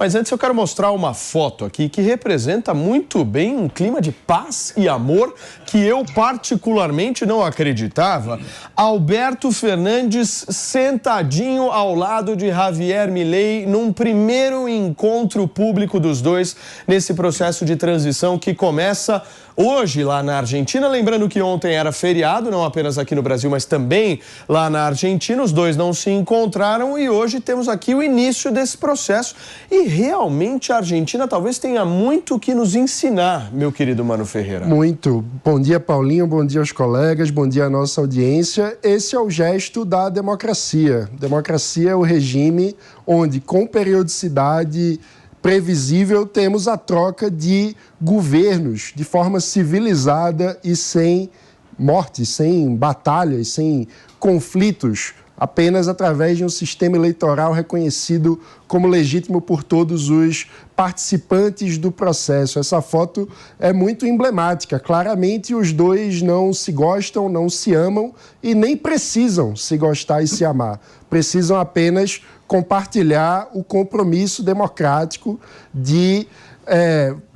Mas antes eu quero mostrar uma foto aqui que representa muito bem um clima de paz e amor que eu particularmente não acreditava. Alberto Fernandes sentadinho ao lado de Javier Milei num primeiro encontro público dos dois nesse processo de transição que começa hoje lá na Argentina. Lembrando que ontem era feriado, não apenas aqui no Brasil, mas também lá na Argentina. Os dois não se encontraram e hoje temos aqui o início desse processo. E realmente a Argentina talvez tenha muito que nos ensinar, meu querido Mano Ferreira. Muito. Bom dia, Paulinho. Bom dia aos colegas. Bom dia à nossa audiência. Esse é o gesto da democracia. Democracia é o regime onde, com periodicidade previsível, temos a troca de governos de forma civilizada e sem mortes, sem batalhas, sem conflitos, apenas através de um sistema eleitoral reconhecido como legítimo por todos os participantes do processo. Essa foto é muito emblemática. Claramente, os dois não se gostam, não se amam e nem precisam se gostar e se amar. Precisam apenas compartilhar o compromisso democrático de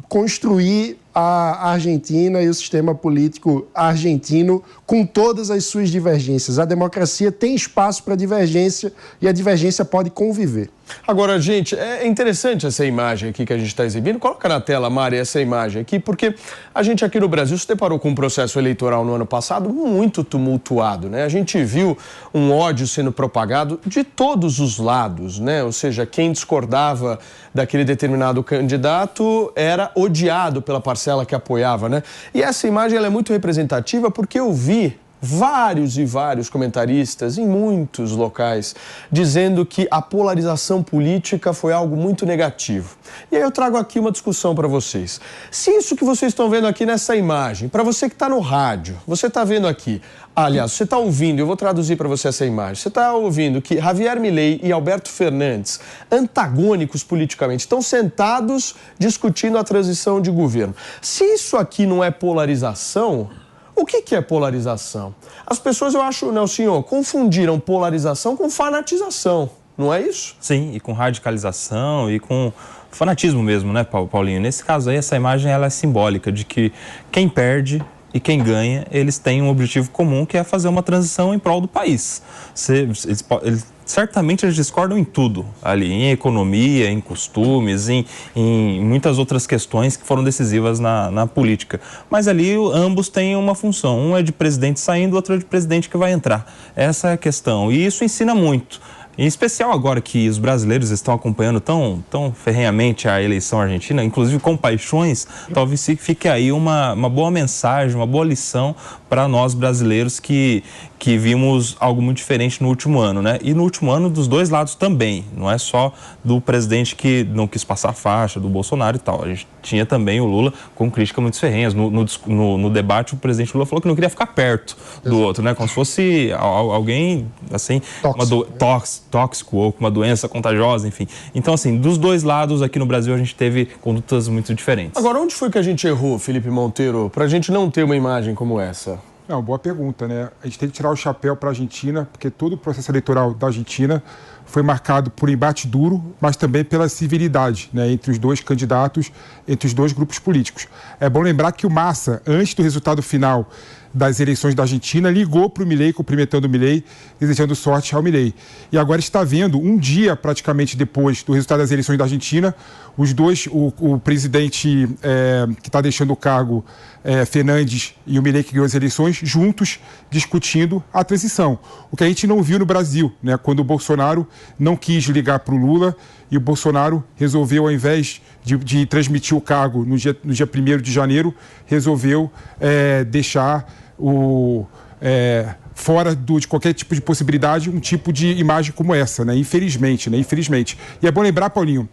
construir a Argentina e o sistema político argentino com todas as suas divergências. A democracia tem espaço para divergência e a divergência pode conviver. Agora, gente, é interessante essa imagem aqui que a gente está exibindo. Coloca na tela, Mari, essa imagem aqui, porque a gente aqui no Brasil se deparou com um processo eleitoral no ano passado muito tumultuado, né? A gente viu um ódio sendo propagado de todos os lados, né? Ou seja, quem discordava daquele determinado candidato era odiado pela parcela que apoiava, né? E essa imagem ela é muito representativa porque eu vi vários e vários comentaristas em muitos locais dizendo que a polarização política foi algo muito negativo. E aí eu trago aqui uma discussão para vocês. Se isso que vocês estão vendo aqui nessa imagem, para você que está no rádio, você está vendo aqui, aliás, você está ouvindo, eu vou traduzir para você essa imagem, você está ouvindo que Javier Milei e Alberto Fernandes, antagônicos politicamente, estão sentados discutindo a transição de governo. Se isso aqui não é polarização, o que é polarização? As pessoas, eu acho, Nelsinho, confundiram polarização com fanatização, não é isso? Sim, e com radicalização e com fanatismo mesmo, né, Paulinho? Nesse caso aí, essa imagem ela é simbólica de que quem perde e quem ganha, eles têm um objetivo comum, que é fazer uma transição em prol do país. Certamente eles discordam em tudo ali, em economia, em costumes, em muitas outras questões que foram decisivas na política. Mas ali ambos têm uma função, um é de presidente saindo, outro é de presidente que vai entrar. Essa é a questão e isso ensina muito. Em especial agora que os brasileiros estão acompanhando tão ferrenhamente a eleição argentina, inclusive com paixões, talvez fique aí uma boa mensagem, uma boa lição para nós brasileiros que vimos algo muito diferente no último ano, né? E no último ano dos dois lados também, não é só do presidente que não quis passar a faixa, do Bolsonaro e tal. A gente tinha também o Lula com críticas muito ferrenhas. No debate, o presidente Lula falou que não queria ficar perto do outro, né? Como se fosse alguém, assim, tóxico ou com uma doença contagiosa, enfim. Então, assim, dos dois lados aqui no Brasil a gente teve condutas muito diferentes. Agora, onde foi que a gente errou, Felipe Monteiro, para a gente não ter uma imagem como essa? Não, boa pergunta, né? A gente tem que tirar o chapéu para a Argentina, porque todo o processo eleitoral da Argentina foi marcado por embate duro, mas também pela civilidade, né, entre os dois candidatos, entre os dois grupos políticos. É bom lembrar que o Massa, antes do resultado final das eleições da Argentina, ligou para o Milei, cumprimentando o Milei, desejando sorte ao Milei. E agora está vendo, um dia praticamente depois do resultado das eleições da Argentina, os dois, o presidente que está deixando o cargo, Fernandes, e o Milei que ganhou as eleições, juntos discutindo a transição. O que a gente não viu no Brasil, né, quando o Bolsonaro não quis ligar para o Lula e o Bolsonaro resolveu, ao invés de transmitir o cargo no dia 1º de janeiro, resolveu deixar fora de qualquer tipo de possibilidade um tipo de imagem como essa, né? Infelizmente. E é bom lembrar, Paulinho,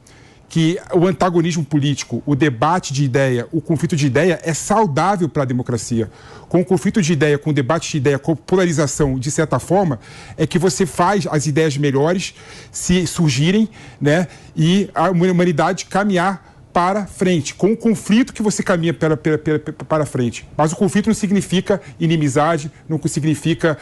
que o antagonismo político, o debate de ideia, o conflito de ideia é saudável para a democracia. Com o conflito de ideia, com o debate de ideia, com a polarização, de certa forma, é que você faz as ideias melhores se surgirem, né? E a humanidade caminhar para frente, com o conflito que você caminha para frente. Mas o conflito não significa inimizade, não significa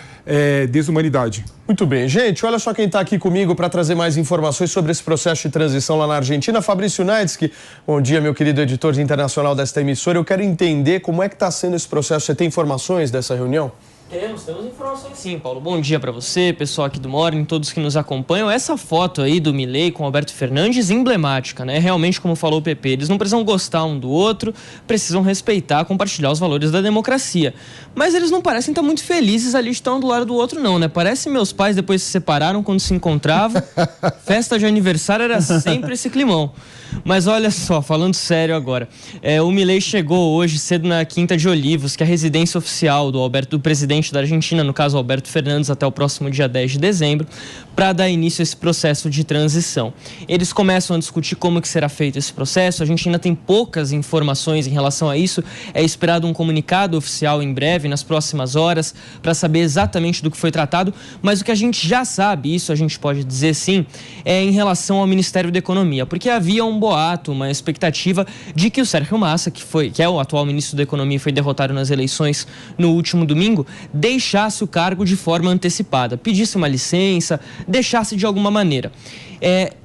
desumanidade. Muito bem. Gente, olha só quem está aqui comigo para trazer mais informações sobre esse processo de transição lá na Argentina. Fabrício Naidski, bom dia, meu querido editor internacional desta emissora. Eu quero entender como é que está sendo esse processo. Você tem informações dessa reunião? Temos informações sim, Paulo. Bom dia para você, pessoal aqui do Morning, todos que nos acompanham. Essa foto aí do Milei com Alberto Fernandes, emblemática, né? Realmente, como falou o PP, eles não precisam gostar um do outro, precisam respeitar, compartilhar os valores da democracia. Mas eles não parecem estar muito felizes ali de estar um do lado do outro, não, né? Parece meus pais depois se separaram, quando se encontravam. Festa de aniversário era sempre esse climão. Mas olha só, falando sério agora, o Milei chegou hoje cedo na Quinta de Olivos, que é a residência oficial do presidente da Argentina, no caso Alberto Fernandes, até o próximo dia 10 de dezembro, para dar início a esse processo de transição. Eles começam a discutir como que será feito esse processo. A Argentina tem poucas informações em relação a isso. É esperado um comunicado oficial em breve, nas próximas horas, para saber exatamente do que foi tratado, mas o que a gente já sabe, isso a gente pode dizer sim, é em relação ao Ministério da Economia, porque havia um boato, uma expectativa de que o Sérgio Massa, que é o atual ministro da Economia e foi derrotado nas eleições no último domingo, deixasse o cargo de forma antecipada, pedisse uma licença, deixasse de alguma maneira.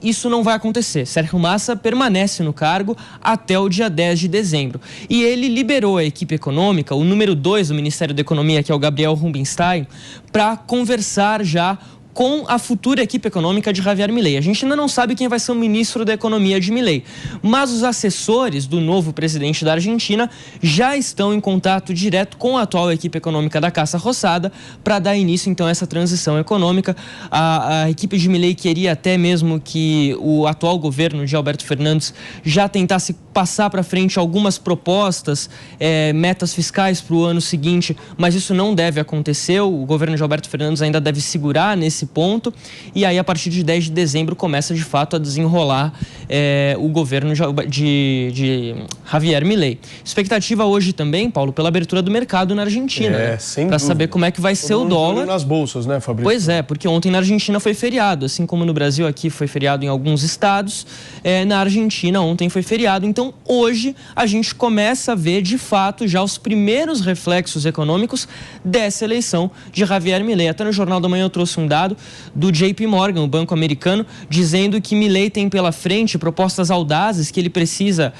Isso não vai acontecer. Sérgio Massa permanece no cargo até o dia 10 de dezembro. E ele liberou a equipe econômica, o número 2 do Ministério da Economia, que é o Gabriel Rubinstein, para conversar já com a futura equipe econômica de Javier Milei. A gente ainda não sabe quem vai ser o ministro da Economia de Milei, mas os assessores do novo presidente da Argentina já estão em contato direto com a atual equipe econômica da Casa Rosada para dar início, então, a essa transição econômica. A equipe de Milei queria até mesmo que o atual governo de Alberto Fernandes já tentasse passar para frente algumas propostas, metas fiscais para o ano seguinte, mas isso não deve acontecer. O governo de Alberto Fernandes ainda deve segurar nesse ponto, e aí a partir de 10 de dezembro começa de fato a desenrolar o governo de Javier Milei. Expectativa hoje também, Paulo, pela abertura do mercado na Argentina, para saber como é que vai ser o dólar. Nas bolsas, né, Fabrício? Pois é, porque ontem na Argentina foi feriado, assim como no Brasil aqui foi feriado em alguns estados, na Argentina ontem foi feriado. Então hoje a gente começa a ver de fato já os primeiros reflexos econômicos dessa eleição de Javier Milei. Até no Jornal da Manhã eu trouxe um dado do JP Morgan, o banco americano, dizendo que Milei tem pela frente propostas audazes que ele precisa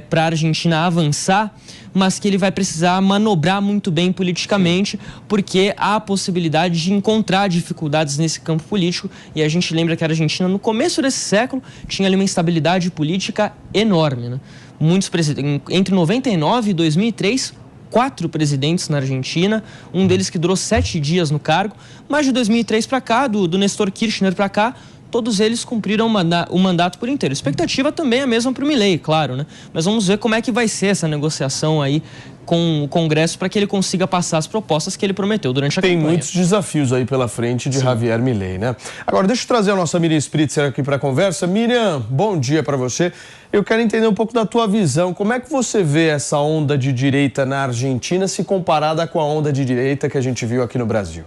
para a Argentina avançar, mas que ele vai precisar manobrar muito bem politicamente, porque há a possibilidade de encontrar dificuldades nesse campo político. E a gente lembra que a Argentina, no começo desse século, tinha ali uma instabilidade política enorme, né? Muitos presidentes, entre 99 e 2003, 4 presidentes na Argentina, um deles que durou 7 dias no cargo, mas de 2003 para cá, do Néstor Kirchner para cá, todos eles cumpriram o mandato por inteiro. A expectativa também é a mesma para o Milei, claro, né? Mas vamos ver como é que vai ser essa negociação aí com o Congresso para que ele consiga passar as propostas que ele prometeu durante a campanha. Tem muitos desafios aí pela frente de Javier Milei, né? Agora, deixa eu trazer a nossa Miriam Spritzer aqui para a conversa. Miriam, bom dia para você. Eu quero entender um pouco da tua visão. Como é que você vê essa onda de direita na Argentina se comparada com a onda de direita que a gente viu aqui no Brasil?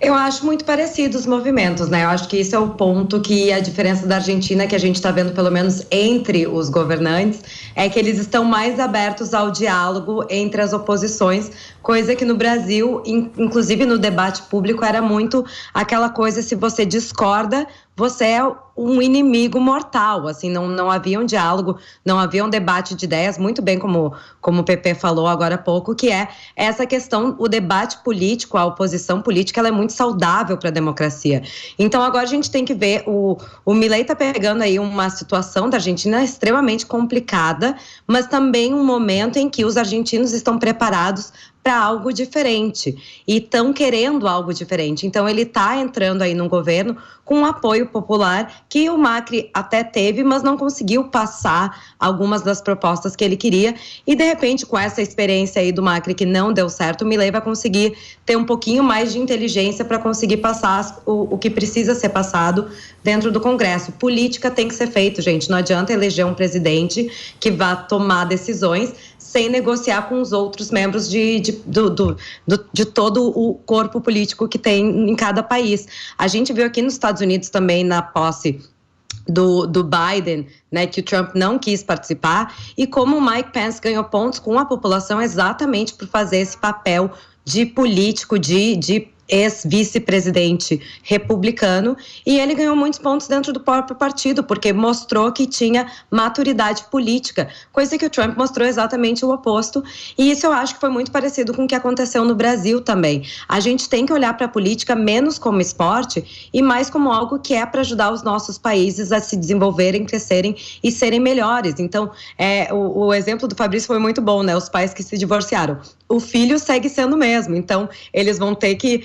Eu acho muito parecidos os movimentos, né? Eu acho que isso é o ponto que a diferença da Argentina, que a gente está vendo pelo menos entre os governantes, é que eles estão mais abertos ao diálogo entre as oposições, coisa que no Brasil, inclusive no debate público, era muito aquela coisa, se você discorda, você é um inimigo mortal, assim, não havia um diálogo, não havia um debate de ideias, muito bem como o PP falou agora há pouco, que é essa questão, o debate político, a oposição política, ela é muito saudável para a democracia. Então agora a gente tem que ver, o Milei está pegando aí uma situação da Argentina extremamente complicada, mas também um momento em que os argentinos estão preparados para algo diferente e estão querendo algo diferente. Então ele está entrando aí num governo com um apoio popular que o Macri até teve, mas não conseguiu passar algumas das propostas que ele queria, e de repente com essa experiência aí do Macri que não deu certo, o Milei vai conseguir ter um pouquinho mais de inteligência para conseguir passar o que precisa ser passado dentro do Congresso. Política tem que ser feito, gente, não adianta eleger um presidente que vá tomar decisões sem negociar com os outros membros de todo o corpo político que tem em cada país. A gente viu aqui nos Estados Unidos também, na posse do Biden, né, que o Trump não quis participar, e como o Mike Pence ganhou pontos com a população exatamente por fazer esse papel de político, de ex-vice-presidente republicano, e ele ganhou muitos pontos dentro do próprio partido, porque mostrou que tinha maturidade política, coisa que o Trump mostrou exatamente o oposto, e isso eu acho que foi muito parecido com o que aconteceu no Brasil também. A gente tem que olhar para a política menos como esporte e mais como algo que é para ajudar os nossos países a se desenvolverem, crescerem e serem melhores. Então, o exemplo do Fabrício foi muito bom, né? Os pais que se divorciaram. O filho segue sendo o mesmo, então eles vão ter que,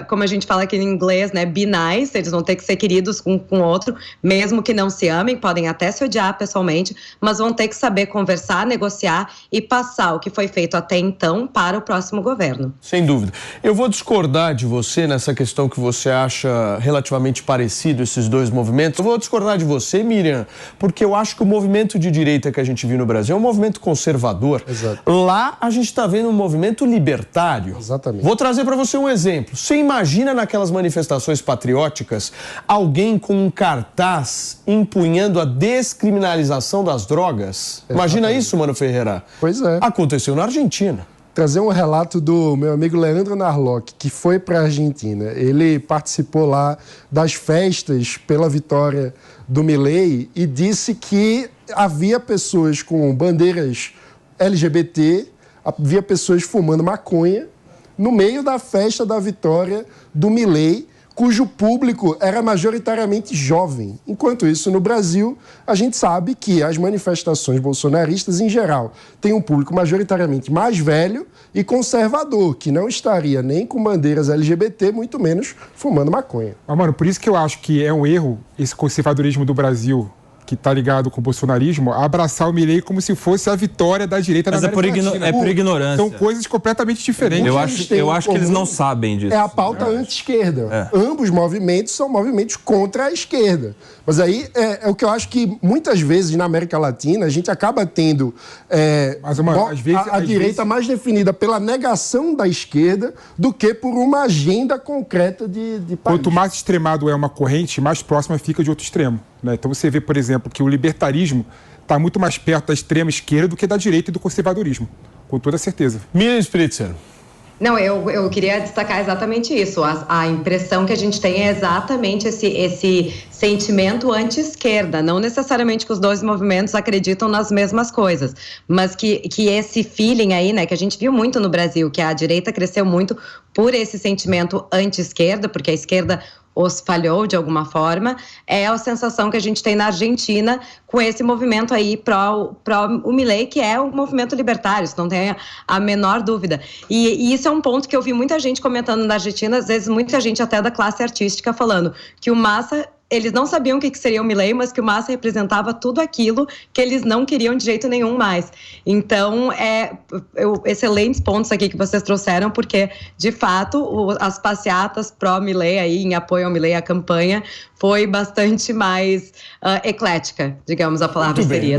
como a gente fala aqui em inglês, né, be nice, eles vão ter que ser queridos com o outro, mesmo que não se amem, podem até se odiar pessoalmente, mas vão ter que saber conversar, negociar e passar o que foi feito até então para o próximo governo. Sem dúvida. Eu vou discordar de você nessa questão que você acha relativamente parecido esses dois movimentos. Eu vou discordar de você, Miriam, porque eu acho que o movimento de direita que a gente viu no Brasil é um movimento conservador. Exato. Lá a gente está vendo um movimento libertário. Exatamente. Vou trazer para você um exemplo. Você imagina naquelas manifestações patrióticas alguém com um cartaz empunhando a descriminalização das drogas? Exatamente. Imagina isso, Mano Ferreira. Pois é. Aconteceu na Argentina. Trazer um relato do meu amigo Leandro Narlock, que foi para a Argentina. Ele participou lá das festas pela vitória do Milei e disse que havia pessoas com bandeiras LGBT, havia pessoas fumando maconha no meio da festa da vitória do Milei, cujo público era majoritariamente jovem. Enquanto isso, no Brasil, a gente sabe que as manifestações bolsonaristas, em geral, têm um público majoritariamente mais velho e conservador, que não estaria nem com bandeiras LGBT, muito menos fumando maconha. Mas, mano, por isso que eu acho que é um erro esse conservadorismo do Brasil, que está ligado com o bolsonarismo, abraçar o Milei como se fosse a vitória da direita na América Latina. É por ignorância. São coisas completamente diferentes. Eu acho que eles não sabem disso. É a pauta anti-esquerda. Ambos movimentos são movimentos contra a esquerda. Mas aí é o que eu acho que muitas vezes na América Latina a gente acaba tendo a direita mais definida pela negação da esquerda do que por uma agenda concreta de país. Quanto mais extremado é uma corrente, mais próxima fica de outro extremo. Né? Então você vê, por exemplo, que o libertarismo está muito mais perto da extrema esquerda do que da direita e do conservadorismo, com toda certeza. Miriam Spritzer. Não, eu queria destacar exatamente isso. A impressão que a gente tem é exatamente esse sentimento anti-esquerda. Não necessariamente que os dois movimentos acreditam nas mesmas coisas, mas que esse feeling aí, né, que a gente viu muito no Brasil, que a direita cresceu muito por esse sentimento anti-esquerda, porque a esquerda os falhou de alguma forma, é a sensação que a gente tem na Argentina com esse movimento aí pró o Milei, que é um movimento libertário, isso não tem a menor dúvida. E isso é um ponto que eu vi muita gente comentando na Argentina, às vezes muita gente até da classe artística falando que o Massa, eles não sabiam o que seria o Milei, mas que o Massa representava tudo aquilo que eles não queriam de jeito nenhum mais. Então, excelentes pontos aqui que vocês trouxeram, porque, de fato, as passeatas pró-Milei aí, em apoio ao Milei, a campanha, foi bastante mais eclética, digamos, a palavra seria.